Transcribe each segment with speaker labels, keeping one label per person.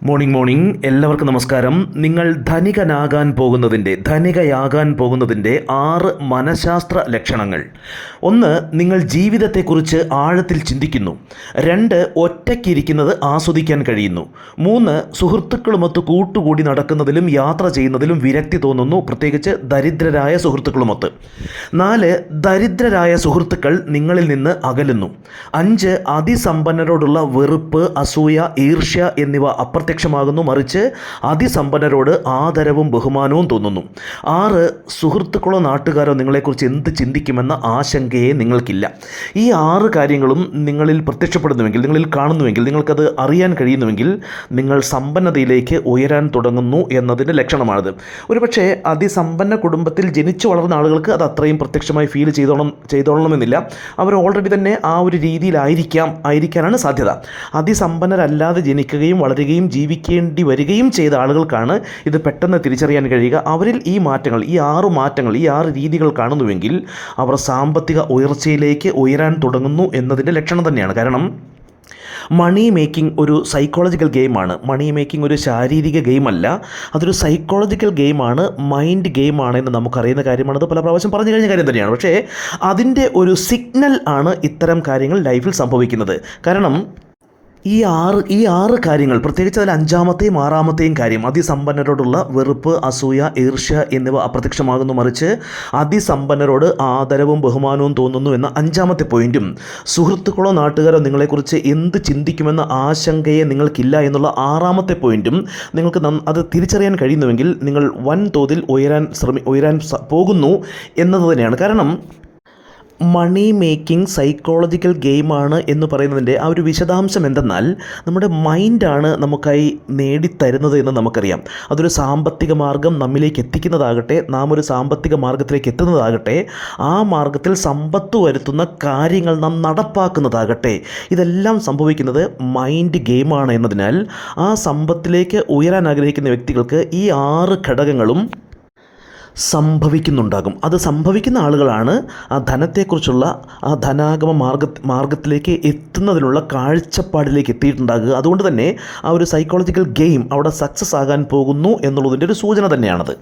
Speaker 1: Morning എല്ലാവർക്കും നമസ്കാരം. നിങ്ങൾ ധനികയാകാൻ പോകുന്നതിൻ്റെ 6 മനഃശാസ്ത്ര ലക്ഷണങ്ങൾ. 1. നിങ്ങൾ ജീവിതത്തെക്കുറിച്ച് ആഴത്തിൽ ചിന്തിക്കുന്നു. 2. ഒറ്റയ്ക്കിരിക്കുന്നത് ആസ്വദിക്കാൻ കഴിയുന്നു. 3. സുഹൃത്തുക്കളുമൊത്ത് കൂട്ടുകൂടി നടക്കുന്നതിലും യാത്ര ചെയ്യുന്നതിലും വിരക്തി തോന്നുന്നു, പ്രത്യേകിച്ച് ദരിദ്രരായ സുഹൃത്തുക്കളുമൊത്ത്. 4. ദരിദ്രരായ സുഹൃത്തുക്കൾ നിങ്ങളിൽ നിന്ന് അകലുന്നു. 5. അതിസമ്പന്നരോടുള്ള വെറുപ്പ്, അസൂയ, ഈർഷ്യ എന്നിവ അപ്രത്യക്ഷമാകുന്നു, മറിച്ച് അതിസമ്പന്നരോട് ആദരവും ബഹുമാനവും തോന്നുന്നു. 6. സുഹൃത്തുക്കളോ നാട്ടുകാരോ നിങ്ങളെക്കുറിച്ച് എന്ത് ചിന്തിക്കുമെന്ന ആശങ്കയെ നിങ്ങൾക്കില്ല. ഈ 6 കാര്യങ്ങളും നിങ്ങളിൽ പ്രത്യക്ഷപ്പെടുന്നുവെങ്കിൽ, നിങ്ങളിൽ കാണുന്നുവെങ്കിൽ, നിങ്ങൾക്കത് അറിയാൻ കഴിയുന്നുവെങ്കിൽ നിങ്ങൾ സമ്പന്നതയിലേക്ക് ഉയരാൻ തുടങ്ങുന്നു എന്നതിൻ്റെ ലക്ഷണമാണിത്. ഒരുപക്ഷെ അതിസമ്പന്ന കുടുംബത്തിൽ ജനിച്ചു വളർന്ന ആളുകൾക്ക് അത് അത്രയും പ്രത്യക്ഷമായി ഫീൽ ചെയ്തോളണമെന്നില്ല. അവർ ഓൾറെഡി തന്നെ ആ ഒരു രീതിയിലായിരിക്കാനാണ് സാധ്യത. അതിസമ്പന്നരല്ലാതെ ജനിക്കുകയും വളരുകയും ജീവിക്കേണ്ടി വരികയും ചെയ്ത ആളുകൾക്കാണ് ഇത് പെട്ടെന്ന് തിരിച്ചറിയാൻ കഴിയുക. അവരിൽ ഈ മാറ്റങ്ങൾ, ഈ 6 മാറ്റങ്ങൾ, ഈ 6 രീതികൾ കാണുന്നുവെങ്കിൽ അവർ സാമ്പത്തിക ഉയർച്ചയിലേക്ക് ഉയരാൻ തുടങ്ങുന്നു എന്നതിൻ്റെ ലക്ഷണം തന്നെയാണ്. കാരണം മണി മേക്കിംഗ് ഒരു സൈക്കോളജിക്കൽ ഗെയിമാണ്. മണി മേക്കിംഗ് ഒരു ശാരീരിക ഗെയിമല്ല, അതൊരു സൈക്കോളജിക്കൽ ഗെയിമാണ്, മൈൻഡ് ഗെയിമാണ് എന്ന് നമുക്കറിയുന്ന കാര്യമാണ്. അത് പല പ്രാവശ്യം പറഞ്ഞു കഴിഞ്ഞ കാര്യം തന്നെയാണ്. പക്ഷേ അതിൻ്റെ ഒരു സിഗ്നൽ ആണ് ഇത്തരം കാര്യങ്ങൾ ലൈഫിൽ സംഭവിക്കുന്നത്. കാരണം ഈ ആറ് കാര്യങ്ങൾ, പ്രത്യേകിച്ച് അതിൽ 5-ാമത്തെയും 6-ാമത്തെയും കാര്യം, അതിസമ്പന്നരോടുള്ള വെറുപ്പ്, അസൂയ, ഈർഷ്യ എന്നിവ അപ്രത്യക്ഷമാകുന്നു, മറിച്ച് അതിസമ്പന്നരോട് ആദരവും ബഹുമാനവും തോന്നുന്നു എന്ന 5-ാമത്തെ പോയിന്റും, സുഹൃത്തുക്കളോ നാട്ടുകാരോ നിങ്ങളെക്കുറിച്ച് എന്ത് ചിന്തിക്കുമെന്ന ആശങ്കയെ നിങ്ങൾക്കില്ല എന്നുള്ള 6-ാമത്തെ പോയിന്റും നിങ്ങൾക്ക് അത് തിരിച്ചറിയാൻ കഴിയുന്നുവെങ്കിൽ നിങ്ങൾ വൻതോതിൽ ഉയരാൻ പോകുന്നു എന്നത് തന്നെയാണ്. കാരണം മണി മേക്കിംഗ് സൈക്കോളജിക്കൽ ഗെയിമാണ് എന്ന് പറയുന്നതിൻ്റെ ആ ഒരു വിശദാംശം എന്തെന്നാൽ, നമ്മുടെ മൈൻഡാണ് നമുക്കായി നേടിത്തരുന്നത് എന്ന് നമുക്കറിയാം. അതൊരു സാമ്പത്തിക മാർഗം നമ്മിലേക്ക് എത്തിക്കുന്നതാകട്ടെ, നാം ഒരു സാമ്പത്തിക മാർഗത്തിലേക്ക് എത്തുന്നതാകട്ടെ, ആ മാർഗത്തിൽ സമ്പത്ത് വരുത്തുന്ന കാര്യങ്ങൾ നാം നടപ്പാക്കുന്നതാകട്ടെ, ഇതെല്ലാം സംഭവിക്കുന്നത് മൈൻഡ് ഗെയിമാണ് എന്നതിനാൽ ആ സമ്പത്തിലേക്ക് ഉയരാൻ ആഗ്രഹിക്കുന്ന വ്യക്തികൾക്ക് ഈ 6 ഘടകങ്ങളും സംഭവിക്കുന്നുണ്ടാകും. അത് സംഭവിക്കുന്ന ആളുകളാണ് ആ ധനത്തെക്കുറിച്ചുള്ള ആ ധനാഗമ മാർഗത്തിലേക്ക് എത്തുന്നതിനുള്ള കാഴ്ചപ്പാടിലേക്ക് എത്തിയിട്ടുണ്ടാകുക. അതുകൊണ്ട് തന്നെ ആ ഒരു സൈക്കോളജിക്കൽ ഗെയിം അവിടെ സക്സസ് ആകാൻ പോകുന്നു എന്നുള്ളതിൻ്റെ ഒരു സൂചന തന്നെയാണത്.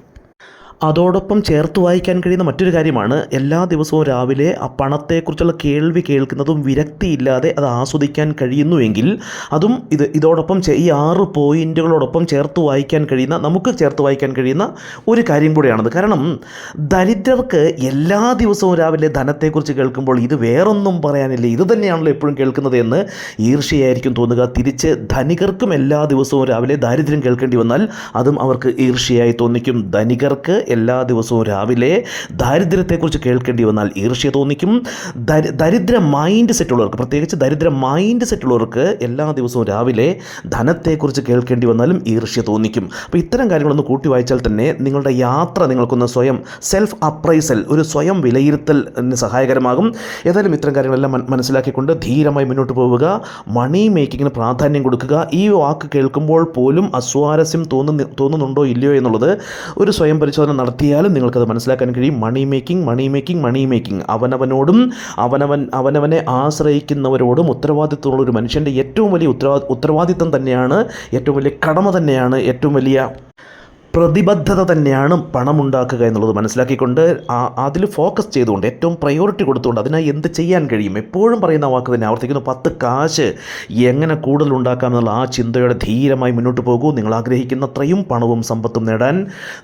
Speaker 1: അതോടൊപ്പം ചേർത്ത് വായിക്കാൻ കഴിയുന്ന മറ്റൊരു കാര്യമാണ്, എല്ലാ ദിവസവും രാവിലെ ആ പണത്തെക്കുറിച്ചുള്ള കേൾവി കേൾക്കുന്നതും വിരക്തിയില്ലാതെ അത് ആസ്വദിക്കാൻ കഴിയുന്നുവെങ്കിൽ അതും ഇതോടൊപ്പം ഈ 6 പോയിൻറ്റുകളോടൊപ്പം നമുക്ക് ചേർത്ത് വായിക്കാൻ കഴിയുന്ന ഒരു കാര്യം കൂടിയാണത്. കാരണം ദരിദ്രർക്ക് എല്ലാ ദിവസവും രാവിലെ ധനത്തെക്കുറിച്ച് കേൾക്കുമ്പോൾ ഇത് വേറൊന്നും പറയാനില്ല, ഇത് തന്നെയാണല്ലോ എപ്പോഴും കേൾക്കുന്നത് എന്ന് ഈർഷ്യയായിരിക്കും തോന്നുക. തിരിച്ച് ധനികർക്കും എല്ലാ ദിവസവും രാവിലെ ദാരിദ്ര്യം കേൾക്കേണ്ടി വന്നാൽ അതും അവർക്ക് ഈർഷ്യയായി തോന്നിക്കും. ധനികർക്ക് എല്ലാ ദിവസവും രാവിലെ ദാരിദ്ര്യത്തെക്കുറിച്ച് കേൾക്കേണ്ടി വന്നാൽ ഈർഷ്യ തോന്നിക്കും. ദരിദ്ര മൈൻഡ് സെറ്റുള്ളവർക്ക്, പ്രത്യേകിച്ച് ദരിദ്ര മൈൻഡ് സെറ്റുള്ളവർക്ക് എല്ലാ ദിവസവും രാവിലെ ധനത്തെക്കുറിച്ച് കേൾക്കേണ്ടി വന്നാലും ഈർഷ്യ തോന്നിക്കും. അപ്പോൾ ഇത്തരം കാര്യങ്ങളൊന്ന് കൂട്ടി വായിച്ചാൽ തന്നെ നിങ്ങളുടെ യാത്ര നിങ്ങൾക്കൊന്ന് സ്വയം സെൽഫ് അപ്രൈസൽ, ഒരു സ്വയം വിലയിരുത്തൽ സഹായകരമാകും. ഏതായാലും ഇത്തരം കാര്യങ്ങളെല്ലാം മനസ്സിലാക്കിക്കൊണ്ട് ധീരമായി മുന്നോട്ട് പോവുക. മണി മേക്കിങ്ങിന് പ്രാധാന്യം കൊടുക്കുക. ഈ വാക്ക് കേൾക്കുമ്പോൾ പോലും അസ്വാരസ്യം തോന്നുന്നുണ്ടോ ഇല്ലയോ എന്നുള്ളത് ഒരു സ്വയം പരിശോധന നടത്തിയാലും നിങ്ങൾക്കത് മനസ്സിലാക്കാൻ കഴിയും. മണി മേക്കിംഗ് അവനവനോടും അവനവനെ ആശ്രയിക്കുന്നവരോടും ഉത്തരവാദിത്വമുള്ള ഒരു മനുഷ്യൻ്റെ ഏറ്റവും വലിയ ഉത്തരവാദിത്വം തന്നെയാണ്, ഏറ്റവും വലിയ കടമ തന്നെയാണ്, ഏറ്റവും വലിയ പ്രതിബദ്ധത തന്നെയാണ് പണമുണ്ടാക്കുക എന്നുള്ളത് മനസ്സിലാക്കിക്കൊണ്ട് അതിൽ ഫോക്കസ് ചെയ്തുകൊണ്ട് ഏറ്റവും പ്രയോറിറ്റി കൊടുത്തുകൊണ്ട് അതിനായി എന്ത് ചെയ്യാൻ കഴിയും, എപ്പോഴും പറയുന്ന വാക്ക് തന്നെ ആവർത്തിക്കുന്നു, 10 കാശ് എങ്ങനെ കൂടുതൽ ഉണ്ടാക്കാമെന്നുള്ള ആ ചിന്തയോടെ ധീരമായി മുന്നോട്ട് പോകൂ. നിങ്ങൾ ആഗ്രഹിക്കുന്നത്രയും പണവും സമ്പത്തും നേടാൻ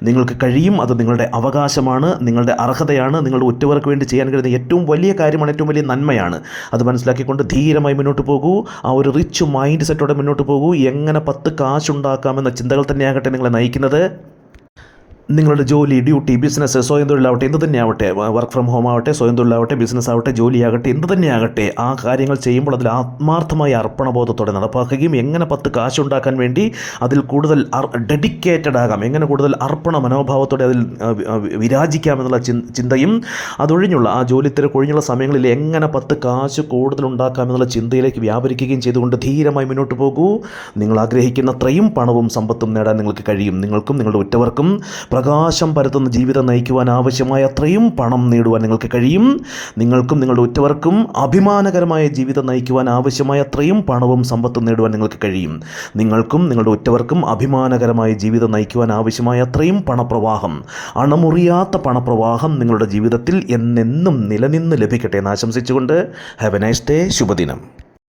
Speaker 1: നിങ്ങൾക്ക് കഴിയും. അത് നിങ്ങളുടെ അവകാശമാണ്, നിങ്ങളുടെ അർഹതയാണ്, നിങ്ങളുടെ ഉറ്റവർക്ക് വേണ്ടി ചെയ്യാൻ കഴിയുന്ന ഏറ്റവും വലിയ കാര്യമാണ്, ഏറ്റവും വലിയ നന്മയാണ്. അത് മനസ്സിലാക്കിക്കൊണ്ട് ധീരമായി മുന്നോട്ട് പോകൂ. ആ ഒരു റിച്ച് മൈൻഡ് സെറ്റോടെ മുന്നോട്ട് പോകൂ. എങ്ങനെ 10 കാശ് ഉണ്ടാക്കാമെന്ന ചിന്തകൾ തന്നെയാകട്ടെ നിങ്ങളെ നയിക്കുന്നത്. നിങ്ങളുടെ ജോലി, ഡ്യൂട്ടി, ബിസിനസ്, സ്വയം തൊഴിലാവട്ടെ, എന്ത് തന്നെയാവട്ടെ, വർക്ക് ഫ്രം ഹോം ആവട്ടെ, സ്വയം തൊഴിലാവട്ടെ, ബിസിനസ് ആവട്ടെ, ജോലിയാകട്ടെ, എന്ത് തന്നെയാകട്ടെ, ആ കാര്യങ്ങൾ ചെയ്യുമ്പോൾ അതിൽ ആത്മാർത്ഥമായ അർപ്പണബോധത്തോടെ നടപ്പാക്കുകയും എങ്ങനെ 10 കാശ് ഉണ്ടാക്കാൻ വേണ്ടി അതിൽ കൂടുതൽ ഡെഡിക്കേറ്റഡ് ആകാം, എങ്ങനെ കൂടുതൽ അർപ്പണ മനോഭാവത്തോടെ അതിൽ വിരാജിക്കാമെന്നുള്ള ചിന്തയും, അതൊഴിഞ്ഞുള്ള ആ ജോലി തിരക്കൊഴിഞ്ഞുള്ള സമയങ്ങളിൽ എങ്ങനെ 10 കാശ് കൂടുതൽ ഉണ്ടാക്കാമെന്നുള്ള ചിന്തയിലേക്ക് വ്യാപരിക്കുകയും ചെയ്തുകൊണ്ട് ധീരമായി മുന്നോട്ട് പോകൂ. നിങ്ങൾ ആഗ്രഹിക്കുന്നത്രയും പണവും സമ്പത്തും നേടാൻ നിങ്ങൾക്ക് കഴിയും. നിങ്ങൾക്കും നിങ്ങളുടെ ഉറ്റവർക്കും പ്രകാശം പരത്തുന്ന ജീവിതം നയിക്കുവാൻ ആവശ്യമായ അത്രയും പണം നേടുവാൻ നിങ്ങൾക്ക് കഴിയും. നിങ്ങൾക്കും നിങ്ങളുടെ ഉറ്റവർക്കും അഭിമാനകരമായ ജീവിതം നയിക്കുവാൻ ആവശ്യമായ അത്രയും പണവും സമ്പത്തും നേടുവാൻ നിങ്ങൾക്ക് കഴിയും. നിങ്ങൾക്കും നിങ്ങളുടെ ഉറ്റവർക്കും അഭിമാനകരമായ ജീവിതം നയിക്കുവാൻ ആവശ്യമായ അത്രയും പണപ്രവാഹം, അണമുറിയാത്ത പണപ്രവാഹം നിങ്ങളുടെ ജീവിതത്തിൽ എന്നെന്നും നിലനിന്ന് ലഭിക്കട്ടെ എന്ന് ആശംസിച്ചുകൊണ്ട് ഹാവ് എ നൈസ് ഡേ. ശുഭദിനം.